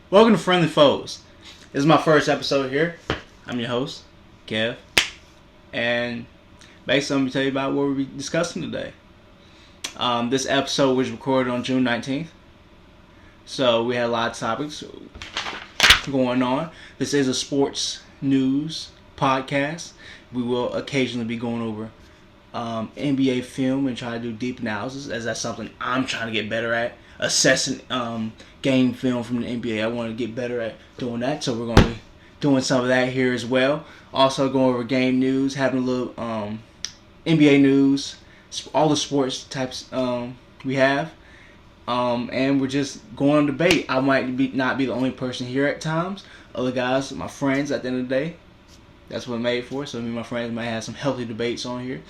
Welcome to Friendly Foes. This is my first episode here. I'm your host, Kev. And basically, I'm going to tell you about what we'll be discussing today. This episode was recorded on June 19th. So we had a lot of topics going on. This is a sports news podcast. We will occasionally be going over NBA film and try to do deep analysis, as that's something I'm trying to get better at. Assessing game film from the NBA. I want to get better at doing that, so we're going to be doing some of that here as well. Also going over game news, having a little NBA news, all the sports types we have. And we're just going on debate. I might not be the only person here at times. Other guys, my friends, at the end of the day, that's what I'm made for. So me and my friends might have some healthy debates on here.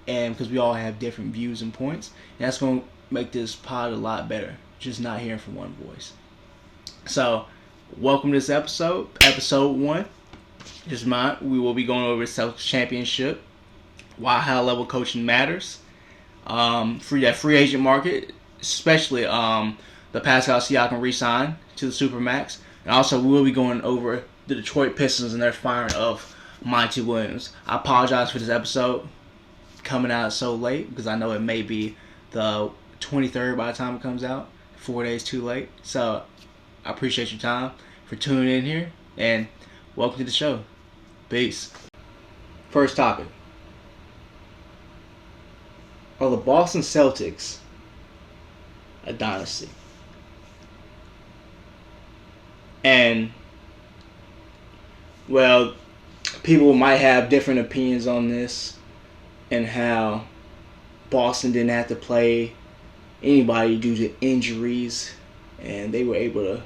And because we all have different views and points. And that's going to make this pod a lot better. Just not hearing from one voice. So, welcome to this episode. Episode 1. Just mine. We will be going over the Celtics championship. Why high-level coaching matters. Free agent market. Especially the Pascal Siakam re-sign to the Supermax. And also, we will be going over the Detroit Pistons and their firing of Monty Williams. I apologize for this episode coming out so late, because I know it may be the 23rd by the time it comes out. 4 days too late. So I appreciate your time for tuning in here, and welcome to the show. Peace. First topic. Are the Boston Celtics a dynasty? And, well, people might have different opinions on this, and how Boston didn't have to play anybody due to injuries, and they were able to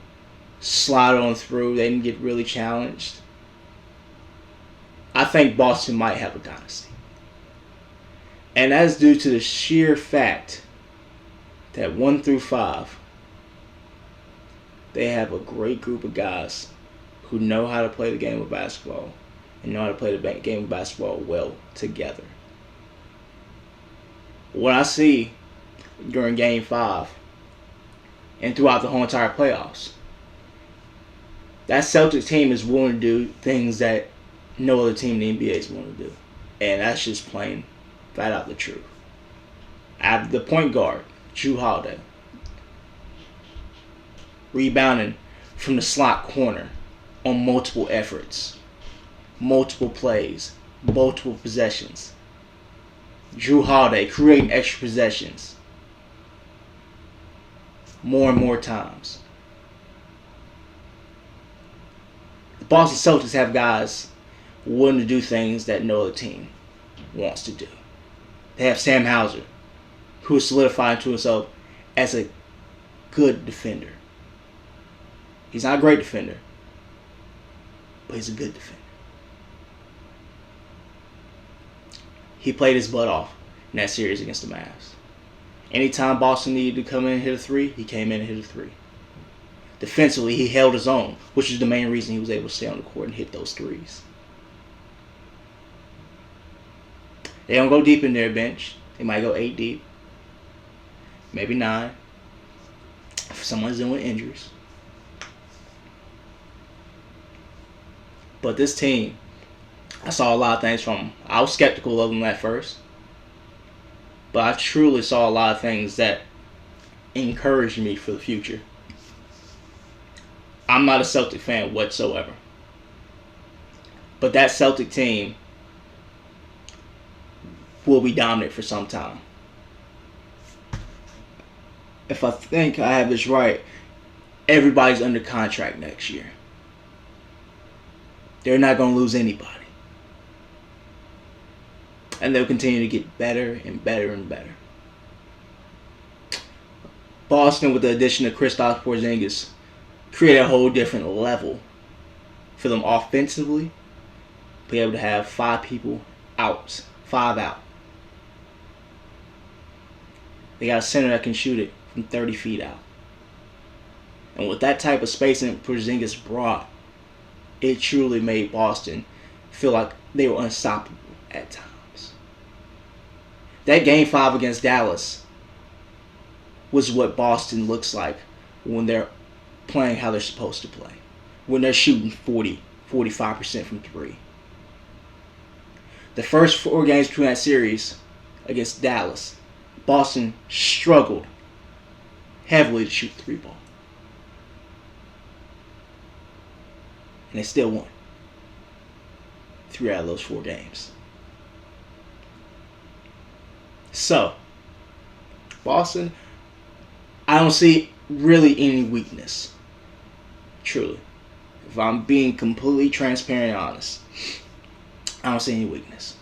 slide on through. They didn't get really challenged. I think Boston might have a dynasty, and that's due to the sheer fact that 1 through 5, they have a great group of guys who know how to play the game of basketball and know how to play the game of basketball well together. What I see during Game 5 and throughout the whole entire playoffs, that Celtics team is willing to do things that no other team in the NBA is willing to do. And that's just plain, flat out the truth. I have the point guard, Jrue Holiday, rebounding from the slot corner on multiple efforts, multiple plays, multiple possessions. Jrue Holiday creating extra possessions more and more times. The Boston Celtics have guys willing to do things that no other team wants to do. They have Sam Hauser, who is solidifying to himself as a good defender. He's not a great defender, but he's a good defender. He played his butt off in that series against the Mavs. Anytime Boston needed to come in and hit a 3, he came in and hit a 3. Defensively, he held his own, which is the main reason he was able to stay on the court and hit those 3s. They don't go deep in their bench. They might go 8 deep, maybe 9, if someone's dealing with injuries. But this team, I saw a lot of things from them. I was skeptical of them at first, but I truly saw a lot of things that encouraged me for the future. I'm not a Celtic fan whatsoever, but that Celtic team will be dominant for some time. If I think I have this right, everybody's under contract next year. They're not going to lose anybody. And they'll continue to get better and better and better. Boston, with the addition of Kristaps Porzingis, created a whole different level for them offensively. Be able to have 5 people out. 5 out. They got a center that can shoot it from 30 feet out. And with that type of spacing Porzingis brought, it truly made Boston feel like they were unstoppable at times. That Game 5 against Dallas was what Boston looks like when they're playing how they're supposed to play. When they're shooting 45% from three. The first 4 games between that series against Dallas, Boston struggled heavily to shoot the 3 ball. And they still won 3 out of those 4 games. So, Boston, I don't see really any weakness. Truly. If I'm being completely transparent and honest, I don't see any weakness.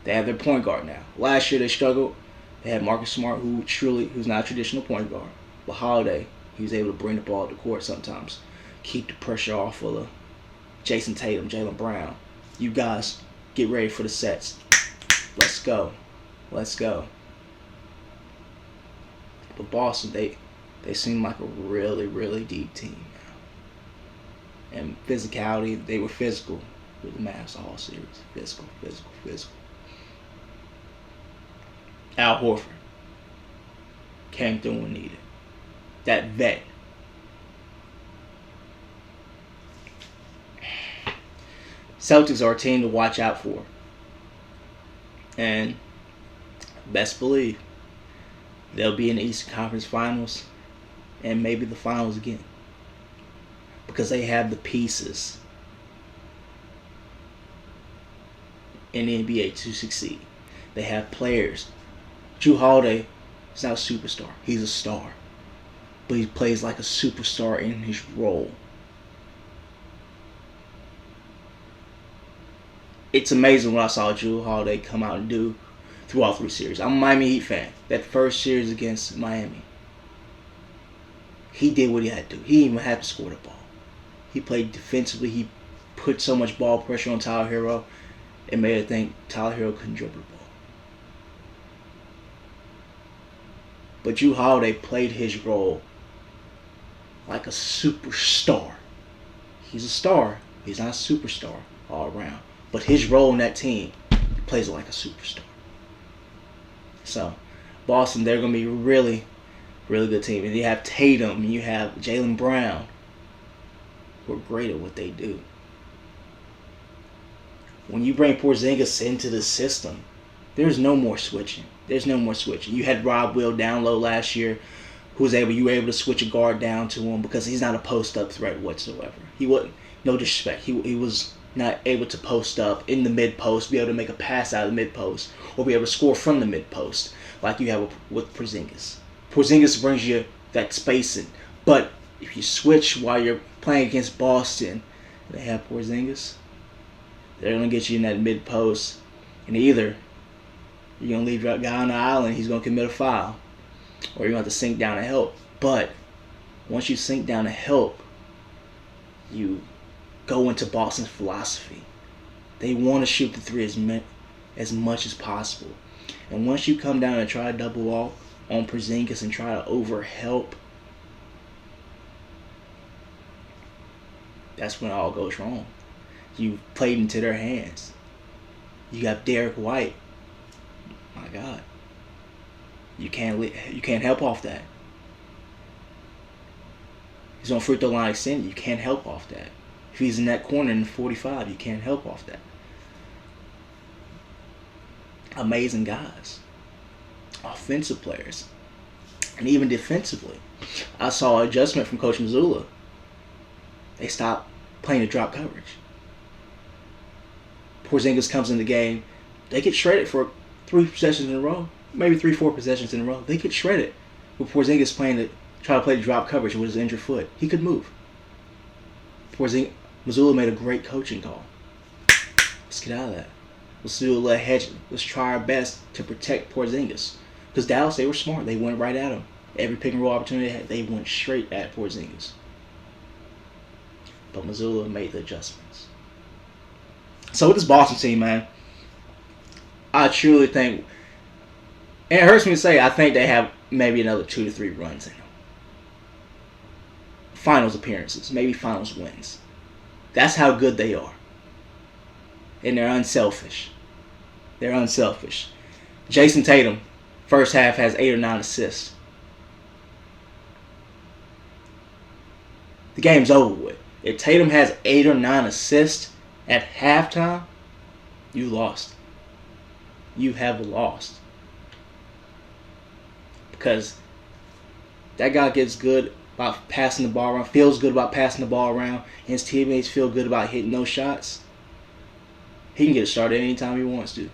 They have their point guard now. Last year they struggled. They had Marcus Smart, who's not a traditional point guard. But Holiday, he was able to bring the ball to the court sometimes. Keep the pressure off of Jason Tatum, Jaylen Brown. You guys get ready for the sets. Let's go. Let's go. But Boston, they seem like a really, really deep team now. And physicality, they were physical with the Mavs all series. Physical. Al Horford came through when needed. That vet. Celtics are a team to watch out for. And best believe they'll be in the Eastern Conference Finals and maybe the Finals again. Because they have the pieces in the NBA to succeed. They have players. Jrue Holiday is not a superstar. He's a star. But he plays like a superstar in his role. It's amazing what I saw Jrue Holiday come out and do through all 3 series. I'm a Miami Heat fan. That first series against Miami, he did what he had to do. He didn't even have to score the ball. He played defensively. He put so much ball pressure on Tyler Hero, it made it think Tyler Hero couldn't dribble the ball. But Jrue Holiday played his role like a superstar. He's a star. He's not a superstar all around. But his role in that team, he plays it like a superstar. So, Boston, they're going to be a really, really good team. And you have Tatum, and you have Jaylen Brown, who are great at what they do. When you bring Porzingis into the system, there's no more switching. You had Rob Will down low last year, you were able to switch a guard down to him because he's not a post-up threat whatsoever. He wasn't, no disrespect, he was not able to post up in the mid-post, be able to make a pass out of the mid-post, or be able to score from the mid-post like you have with Porzingis. Porzingis brings you that spacing, but if you switch while you're playing against Boston, and they have Porzingis, they're going to get you in that mid-post, and either you're going to leave your guy on the island, he's going to commit a foul, or you're going to have to sink down to help. But once you sink down to help, you go into Boston's philosophy. They want to shoot the 3 as much as possible. And once you come down and try to double off on Porzingis and try to overhelp, that's when it all goes wrong. You played into their hands. You got Derek White. My God. You can't help off that. He's on free throw line extended. You can't help off that. If he's in that corner in 45, you can't help off that. Amazing guys. Offensive players. And even defensively. I saw an adjustment from Coach Mazzulla. They stopped playing the drop coverage. Porzingis comes in the game. They get shredded for 3 possessions in a row. Maybe 3-4 possessions in a row. They get shredded with Porzingis trying to play the drop coverage with his injured foot. He could move. Mazzulla made a great coaching call. Let's get out of that. Let's do a little hedging. Let's try our best to protect Porzingis. Because Dallas, they were smart. They went right at him. Every pick and roll opportunity they had, they went straight at Porzingis. But Mazzulla made the adjustments. So with this Boston team, man, I truly think, and it hurts me to say, I think they have maybe another 2 to 3 runs in them. Finals appearances, maybe finals wins. That's how good they are. And they're unselfish. Jason Tatum, first half, has 8 or 9 assists. the game's over with. If Tatum has 8 or 9 assists at halftime, you lost. You have lost. Because that guy gets good about passing the ball around, feels good about passing the ball around, and his teammates feel good about hitting those shots. He can get it started anytime he wants to.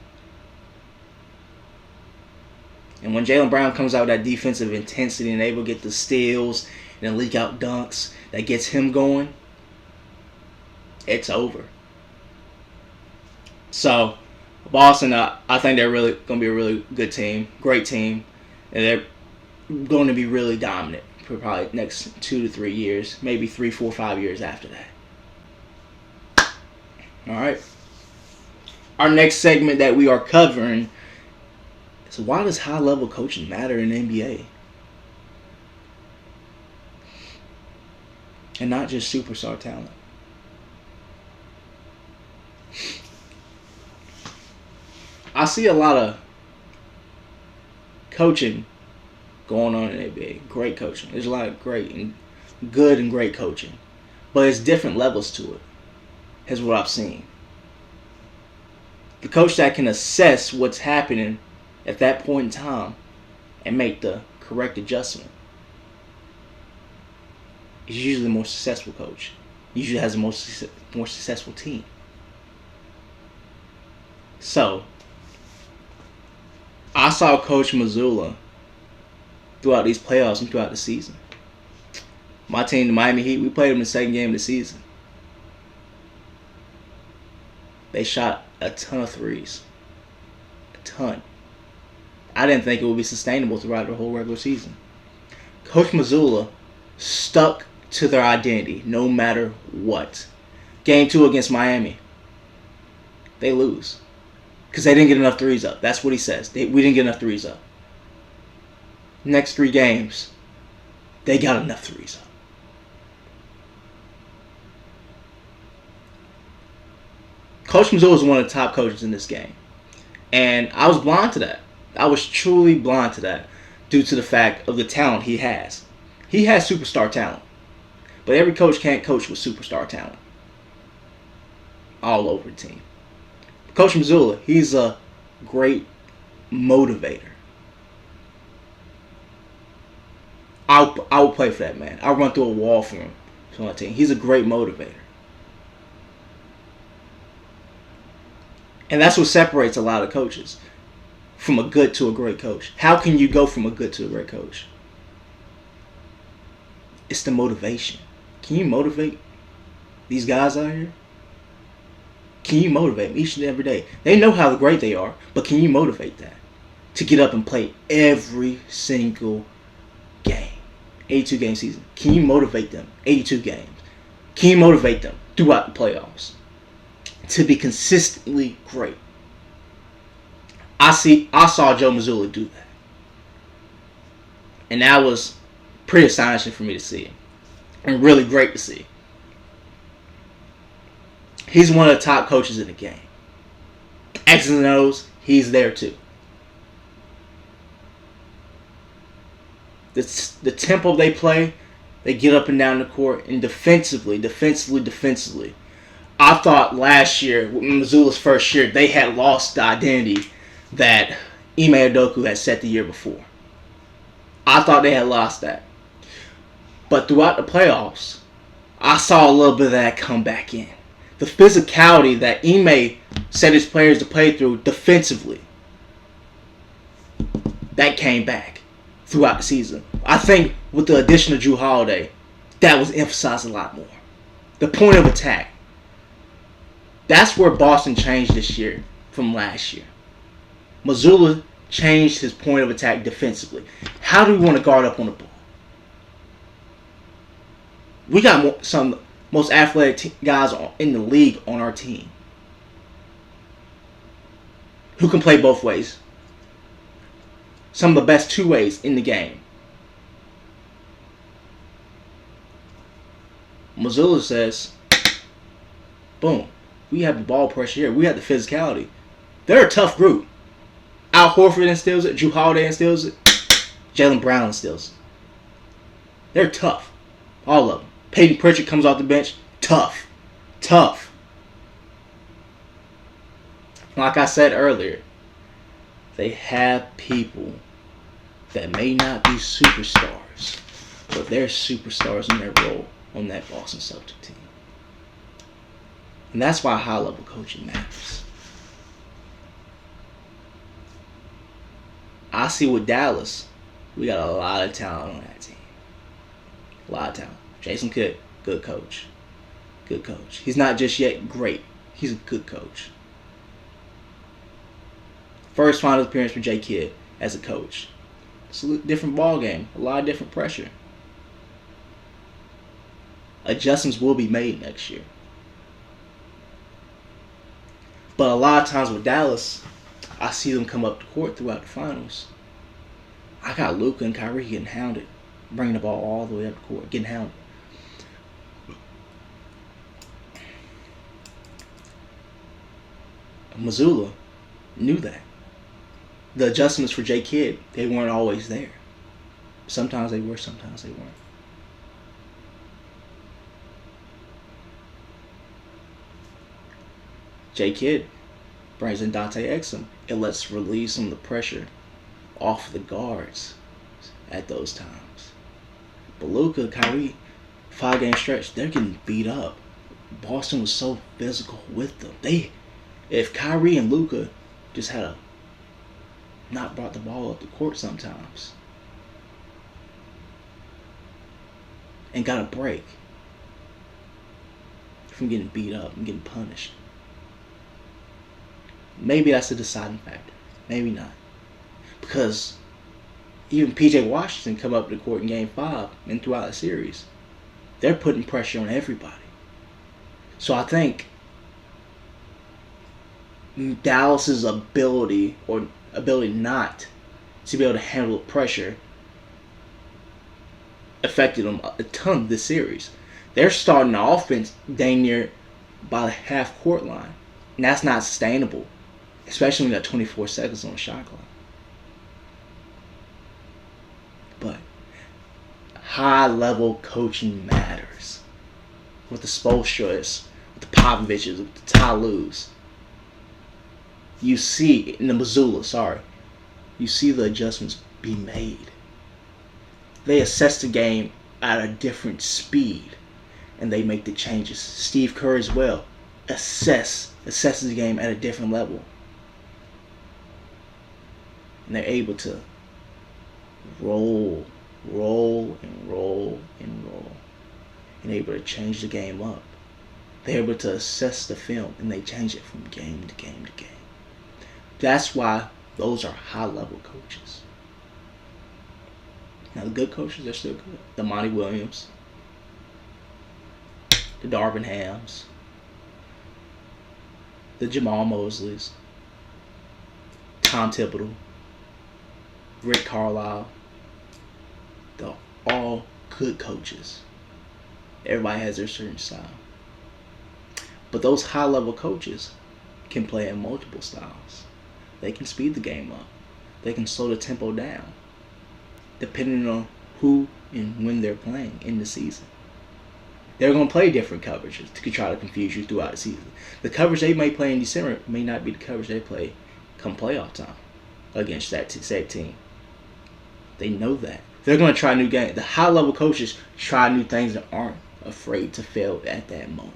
And when Jaylen Brown comes out with that defensive intensity and able to get the steals and leak out dunks that gets him going, it's over. So, Boston, I think they're really going to be a really good team, great team, and they're going to be really dominant for probably next 2 to 3 years, maybe 3, 4, 5 years after that. All right. Our next segment that we are covering is, why does high-level coaching matter in the NBA? And not just superstar talent. I see a lot of coaching going on in the NBA. Great coaching. There's a lot of great and good and great coaching. But it's different levels to it. Here's what I've seen. The coach that can assess what's happening at that point in time and make the correct adjustment is usually the more successful coach. Usually has a more successful team. So, I saw Coach Mazzulla throughout these playoffs and throughout the season. My team, the Miami Heat, we played them in the second game of the season. They shot a ton of threes. A ton. I didn't think it would be sustainable throughout the whole regular season. Coach Mazzulla stuck to their identity no matter what. Game 2 against Miami, they lose. Because they didn't get enough threes up. That's what he says. We didn't get enough threes up. Next 3 games, they got enough threes up. Coach Mazzulla is one of the top coaches in this game. And I was blind to that. I was truly blind to that due to the fact of the talent he has. He has superstar talent. But every coach can't coach with superstar talent. All over the team. Coach Mazzulla, he's a great motivator. I would play for that man. I'll run through a wall for him. For my team. He's a great motivator. And that's what separates a lot of coaches from a good to a great coach. How can you go from a good to a great coach? It's the motivation. Can you motivate these guys out here? Can you motivate them each and every day? They know how great they are, but can you motivate that to get up and play every single game? 82 game season. Can you motivate them? 82 games. Can you motivate them throughout the playoffs to be consistently great? I saw Joe Mazzulla do that. And that was pretty astonishing for me to see. And really great to see. He's one of the top coaches in the game. X's and O's, he's there too. The tempo they play, they get up and down the court, and defensively. I thought last year, in Mazzulla's first year, they had lost the identity that Ime Udoka had set the year before. I thought they had lost that. But throughout the playoffs, I saw a little bit of that come back in. The physicality that Ime set his players to play through defensively, that came back throughout the season. I think with the addition of Jrue Holiday, that was emphasized a lot more. The point of attack. That's where Boston changed this year from last year. Mazzulla changed his point of attack defensively. How do we want to guard up on the ball? We got some most athletic guys in the league on our team who can play both ways. Some of the best two ways in the game. Mazzulla says, boom, we have the ball pressure here. We have the physicality. They're a tough group. Al Horford instills it. Jrue Holiday instills it. Jaylen Brown instills it. They're tough. All of them. Peyton Pritchard comes off the bench. Tough. Like I said earlier, they have people that may not be superstars, but they're superstars in their role on that Boston Celtics team. And that's why high-level coaching matters. I see with Dallas, we got a lot of talent on that team. A lot of talent. Jason Kidd, good coach. He's not just yet great. He's a good coach. First finals appearance for J. Kidd as a coach. It's a different ball game. A lot of different pressure. Adjustments will be made next year. But a lot of times with Dallas, I see them come up the court throughout the finals. I got Luka and Kyrie getting hounded. Bringing the ball all the way up the court. Getting hounded. Missoula knew that. The adjustments for J. Kidd, they weren't always there. Sometimes they were, sometimes they weren't. J. Kidd brings in Dante Exum. It lets relieve some of the pressure off the guards at those times. But Luka, Kyrie, 5-game stretch, they're getting beat up. Boston was so physical with them. If Kyrie and Luka just had not brought the ball up the court sometimes and got a break from getting beat up and getting punished, maybe that's a deciding factor. Maybe not. Because even P.J. Washington come up to the court in Game 5 and throughout the series, they're putting pressure on everybody. So I think Dallas's ability not to be able to handle pressure affected them a ton this series. They're starting the offense dang near by the half-court line. And that's not sustainable, especially when you got 24 seconds on the shot clock. But high-level coaching matters. With the Spoelstras, with the Popoviches, with the Tylus. You see, in the Missoula, you see the adjustments be made. They assess the game at a different speed, and they make the changes. Steve Kerr as well assesses the game at a different level, and they're able to roll, and able to change the game up. They're able to assess the film, and they change it from game to game to game. That's why those are high-level coaches. Now, the good coaches are still good. The Monty Williams, the Darvin Hams, the Jamal Mosleys, Tom Thibodeau, Rick Carlisle. They're all good coaches. Everybody has their certain style. But those high-level coaches can play in multiple styles. They can speed the game up. They can slow the tempo down, depending on who and when they're playing in the season. They're going to play different coverages to try to confuse you throughout the season. The coverage they may play in December may not be the coverage they play come playoff time against that said team. They know that. They're going to try new games. The high-level coaches try new things and aren't afraid to fail at that moment.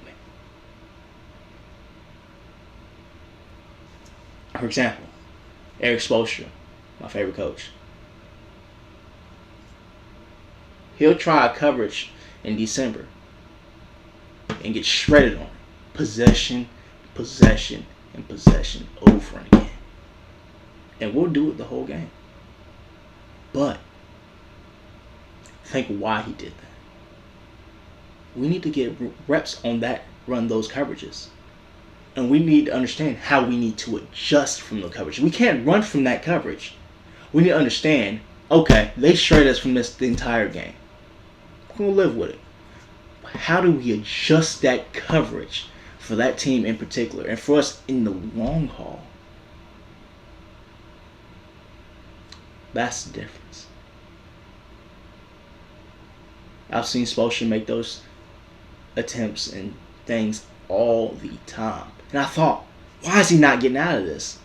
For example, Eric Spoelstra, my favorite coach. He'll try a coverage in December and get shredded on it. Possession, and possession over and again. And we'll do it the whole game. But think why he did that. We need to get reps on that, run those coverages. And we need to understand how we need to adjust from the coverage. We can't run from that coverage. We need to understand, okay, they shred us from this the entire game. We're going to live with it. How do we adjust that coverage for that team in particular and for us in the long haul? That's the difference. I've seen Spoelstra make those attempts and things all the time. And I thought, why is he not getting out of this?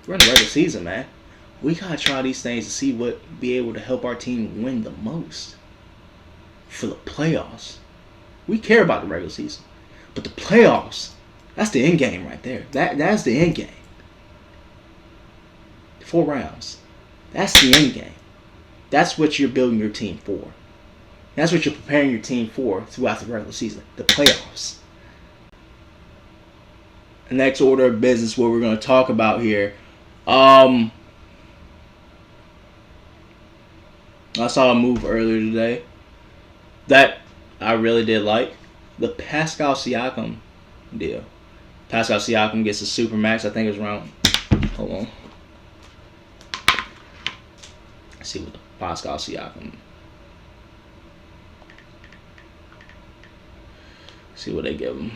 We're in the regular season, man. We gotta try these things to see what be able to help our team win the most. For the playoffs, we care about the regular season, but the playoffs, that's the end game right there. That's the end game. 4 rounds, that's the end game. That's what you're building your team for. That's what you're preparing your team for throughout the regular season, the playoffs. The next order of business, what we're going to talk about here. I saw a move earlier today that I really did like. The Pascal Siakam deal. Pascal Siakam gets a super max. I think it was around. Hold on. Let's see what the Pascal Siakam. See what they give him.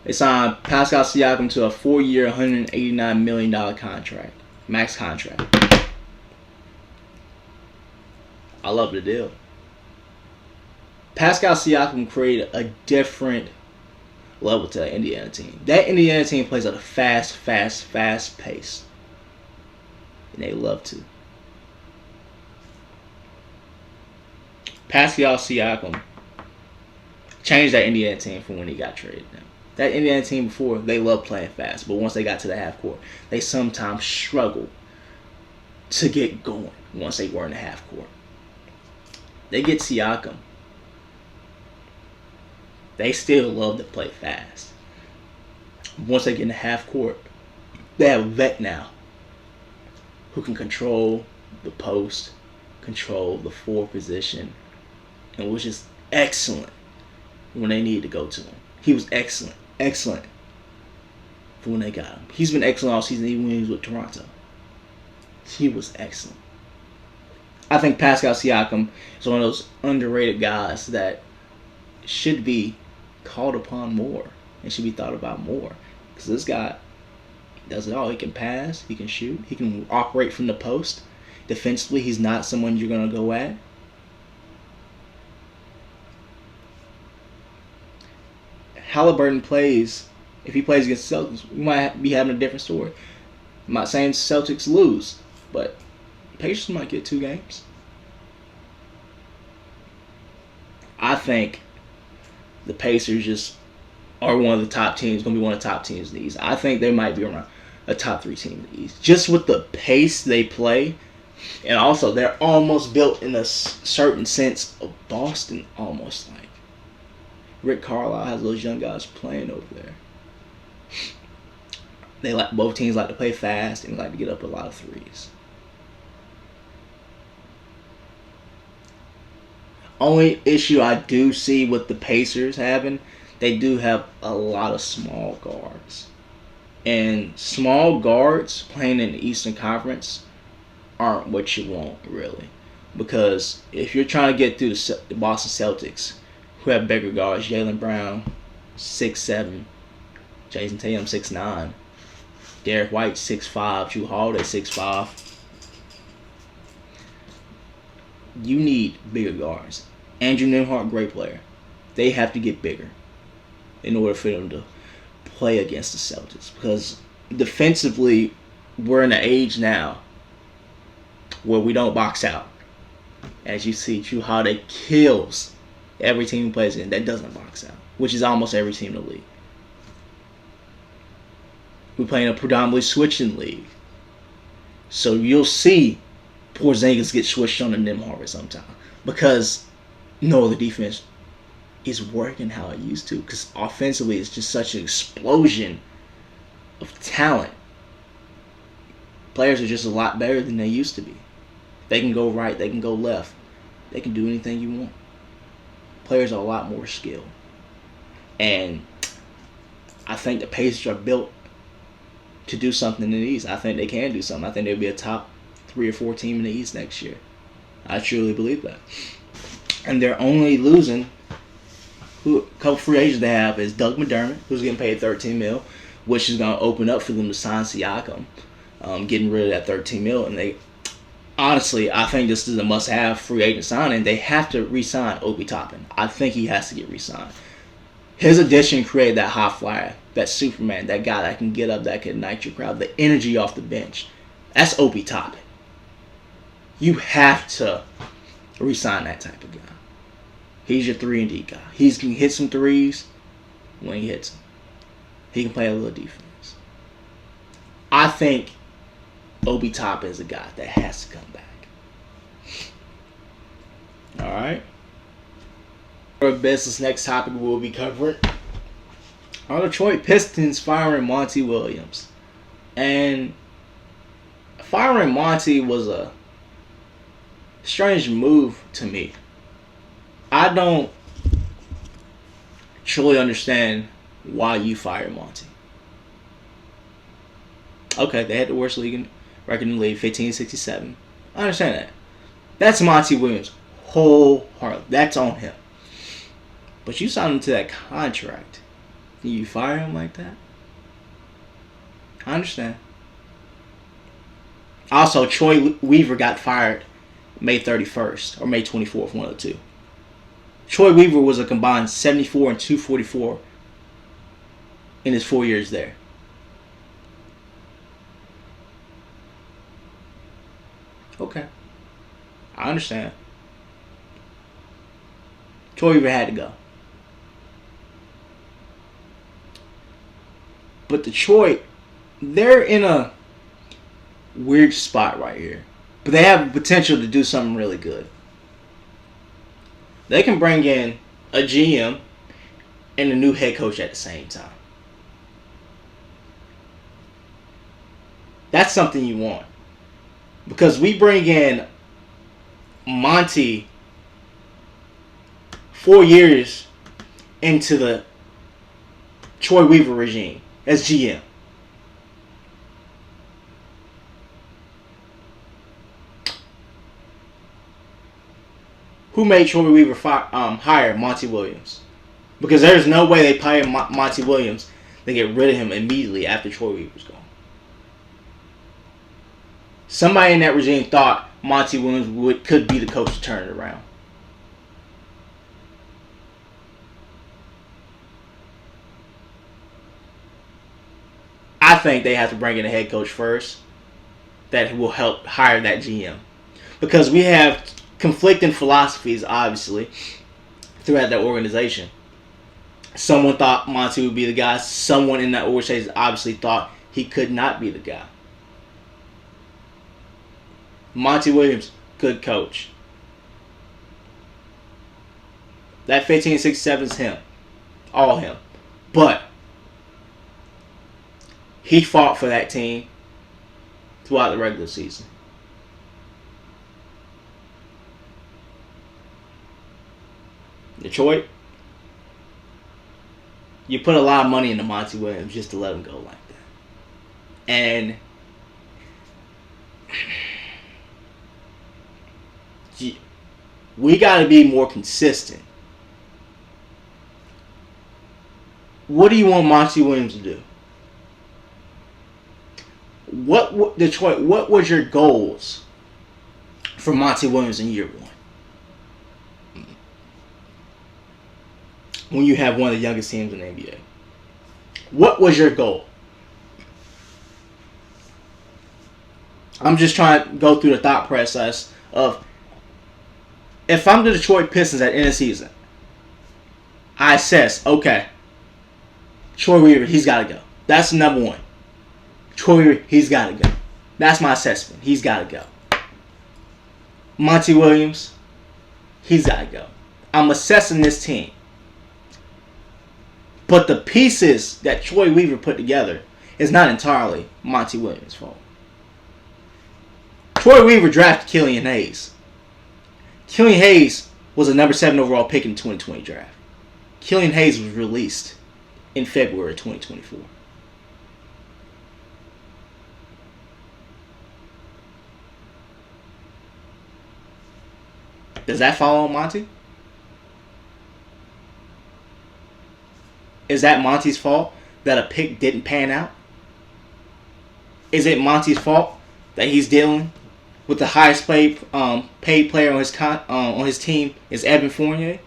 They signed Pascal Siakam to a 4-year, $189 million contract. Max contract. I love the deal. Pascal Siakam created a different level to that Indiana team. That Indiana team plays at a fast pace. And they love to. Pascal Siakam changed that Indiana team from when he got traded. That Indiana team before, they loved playing fast. But once they got to the half court, they sometimes struggled to get going once they were in the half court. They get Siakam. They still love to play fast. Once they get in the half court, they have a vet now who can control the post, control the forward position, and was just excellent when they needed to go to him. He was excellent for when they got him. He's been excellent all season, even when he was with Toronto. He was excellent. I think Pascal Siakam is one of those underrated guys that should be called upon more and should be thought about more. Because this guy does it all. He can pass, he can shoot, he can operate from the post. Defensively, he's not someone you're going to go at. Halliburton plays, if he plays against the Celtics, we might be having a different story. I'm not saying Celtics lose, but Pacers might get 2 games. I think the Pacers just are one of the top teams, going to be one of the top teams in the East. I think they might be around a top 3 team in the East. Just with the pace they play, and also they're almost built in a certain sense of Boston, almost like. Rick Carlisle has those young guys playing over there. Both teams like to play fast and like to get up a lot of threes. Only issue I do see with the Pacers having, they do have a lot of small guards. And small guards playing in the Eastern Conference aren't what you want, really. Because if you're trying to get through the Boston Celtics, who have bigger guards, Jaylen Brown, 6'7", Jason Tatum, 6'9", Derek White, 6'5", Jrue Holiday, 6'5". You need bigger guards. Andrew Nembhard, great player. They have to get bigger in order for them to play against the Celtics. Because defensively, we're in an age now where we don't box out. As you see, Jrue Holiday kills every team he plays in that doesn't box out, which is almost every team in the league. We play in a predominantly switching league. So you'll see Porzingis get switched on to Nembhard sometime because no other defense is working how it used to. Because offensively, it's just such an explosion of talent. Players are just a lot better than they used to be. They can go right, they can go left. They can do anything you want. Players are a lot more skilled. And I think the Pacers are built to do something in the East. I think they can do something. I think they'll be a top 3 or 4 team in the East next year. I truly believe that. And they're only losing, a couple free agents they have is Doug McDermott, who's getting paid $13 million, which is going to open up for them to sign Siakam, getting rid of that $13 million. And Honestly, I think this is a must-have free agent signing. They have to re-sign Obi Toppin. I think he has to get re-signed. His addition created that hot flyer, that Superman, that guy that can get up, that can ignite your crowd, the energy off the bench. That's Obi Toppin. You have to re-sign that type of guy. He's your 3-and-D guy. He can hit some threes when he hits them. He can play a little defense. I think Obi Toppin is a guy that has to come back. All right. For business, next topic we'll be covering are Detroit Pistons firing Monty Williams. And firing Monty was a strange move to me. I don't truly understand why you fired Monty. Okay, they had the worst record in the league, 15-67. I understand that. That's Monty Williams wholeheartedly. That's on him. But you signed him to that contract. Can you fire him like that? I understand. Also, Troy Weaver got fired May 31st or May 24th, one of the two. Troy Weaver was a combined 74 and 244 in his 4 years there. Okay. I understand. Troy Weaver had to go. But Detroit, they're in a weird spot right here. But they have the potential to do something really good. They can bring in a GM and a new head coach at the same time. That's something you want. Because we bring in Monty 4 years into the Troy Weaver regime as GM. Who made Troy Weaver hire Monty Williams? Because there's no way they hire Monty Williams. They get rid of him immediately after Troy Weaver's gone. Somebody in that regime thought Monty Williams could be the coach to turn it around. I think they have to bring in a head coach first that will help hire that GM. Because we have conflicting philosophies, obviously, throughout that organization. Someone thought Monty would be the guy. Someone in that organization obviously thought he could not be the guy. Monty Williams, good coach. That 15-67 is him. All him. But he fought for that team throughout the regular season. Detroit, you put a lot of money into Monty Williams just to let him go like that. And we got to be more consistent. What do you want Monty Williams to do? Detroit, what was your goals for Monty Williams in year one? When you have one of the youngest teams in the NBA. What was your goal? I'm just trying to go through the thought process of, if I'm the Detroit Pistons at the end of the season, I assess, okay, Troy Weaver, he's got to go. That's number one. Troy Weaver, he's got to go. That's my assessment. He's got to go. Monty Williams, he's got to go. I'm assessing this team. But the pieces that Troy Weaver put together is not entirely Monty Williams' fault. Troy Weaver drafted Killian Hayes. Killian Hayes was a number 7 overall pick in the 2020 draft. Killian Hayes was released in February 2024. Does that fall on Monty? Is that Monty's fault that a pick didn't pan out? Is it Monty's fault that he's dealing with the highest paid player on his team is Evan Fournier.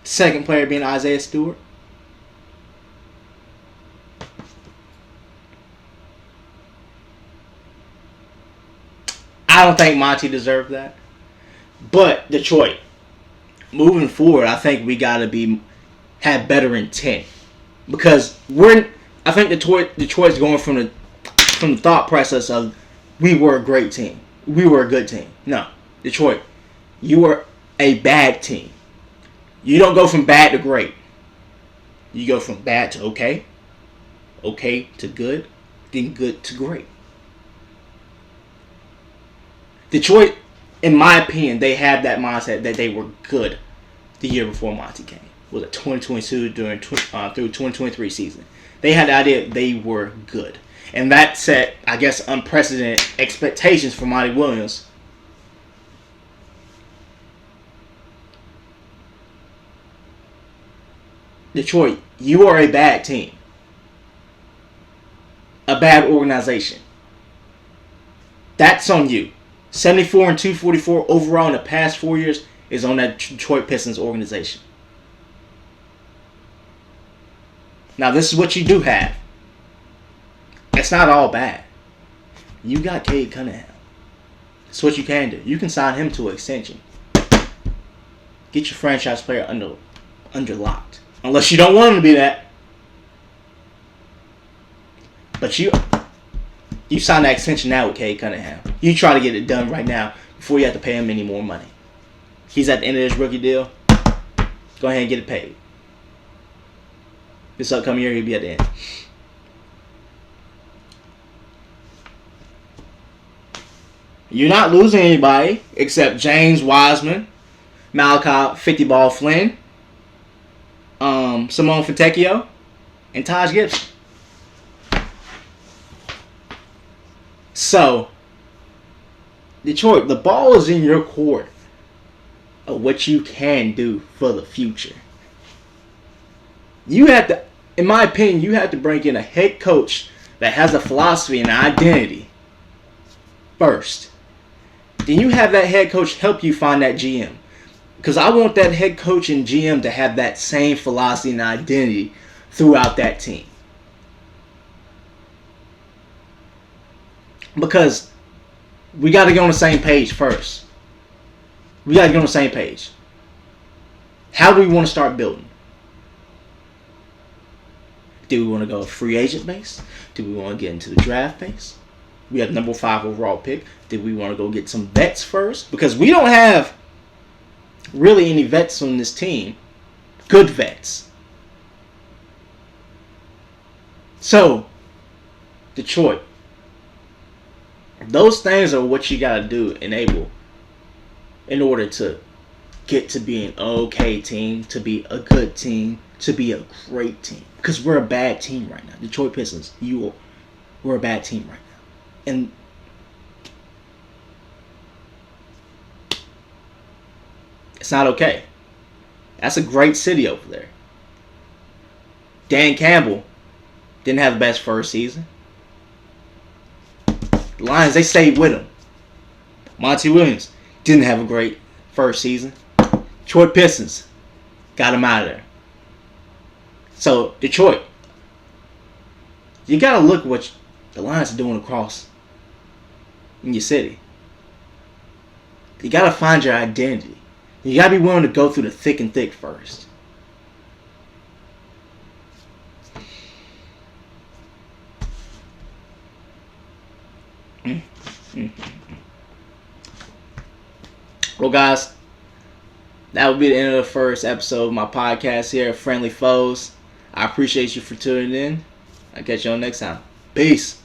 Second player being Isaiah Stewart. I don't think Monty deserved that. But Detroit, moving forward, I think we gotta have better intent, because I think Detroit's going from the thought process of we were a great team, we were a good team. No, Detroit, you are a bad team. You don't go from bad to great. You go from bad to okay to good, then good to great. Detroit, in my opinion, they have that mindset that they were good the year before Monty came. Was it 2022 through 2023 season? They had the idea they were good. And that set, I guess, unprecedented expectations for Monty Williams. Detroit, you are a bad team. A bad organization. That's on you. 74 and 244 overall in the past 4 years is on that Detroit Pistons organization. Now, this is what you do have. It's not all bad. You got Cade Cunningham. That's what you can do. You can sign him to an extension. Get your franchise player under locked. Unless you don't want him to be that. But you sign that extension now with Cade Cunningham. You try to get it done right now before you have to pay him any more money. He's at the end of his rookie deal. Go ahead and get it paid. This upcoming year, he'll be at the end. You're not losing anybody except James Wiseman, Malachi 50-ball Flynn, Simone Fontecchio, and Taj Gibson. So, Detroit, the ball is in your court of what you can do for the future. You have to, in my opinion, you have to bring in a head coach that has a philosophy and an identity first. Then you have that head coach help you find that GM. Because I want that head coach and GM to have that same philosophy and identity throughout that team. Because we got to get on the same page first. We got to get on the same page. How do we want to start building? Do we want to go free agent base? Do we want to get into the draft base? We have number 5 overall pick. Did we want to go get some vets first? Because we don't have really any vets on this team. Good vets. So, Detroit. Those things are what you got to do in order to get to be an okay team, to be a good team, to be a great team. Because we're a bad team right now. Detroit Pistons, we're a bad team right now. And it's not okay. That's a great city over there. Dan Campbell didn't have the best first season. The Lions, they stayed with him. Monty Williams didn't have a great first season. Detroit Pistons got him out of there. So, Detroit, you got to look at what the Lions are doing across in your city. You got to find your identity. You got to be willing to go through the thick and thick first. Well, guys, that will be the end of the first episode of my podcast here, Friendly Foes. I appreciate you for tuning in. I'll catch you on next time. Peace.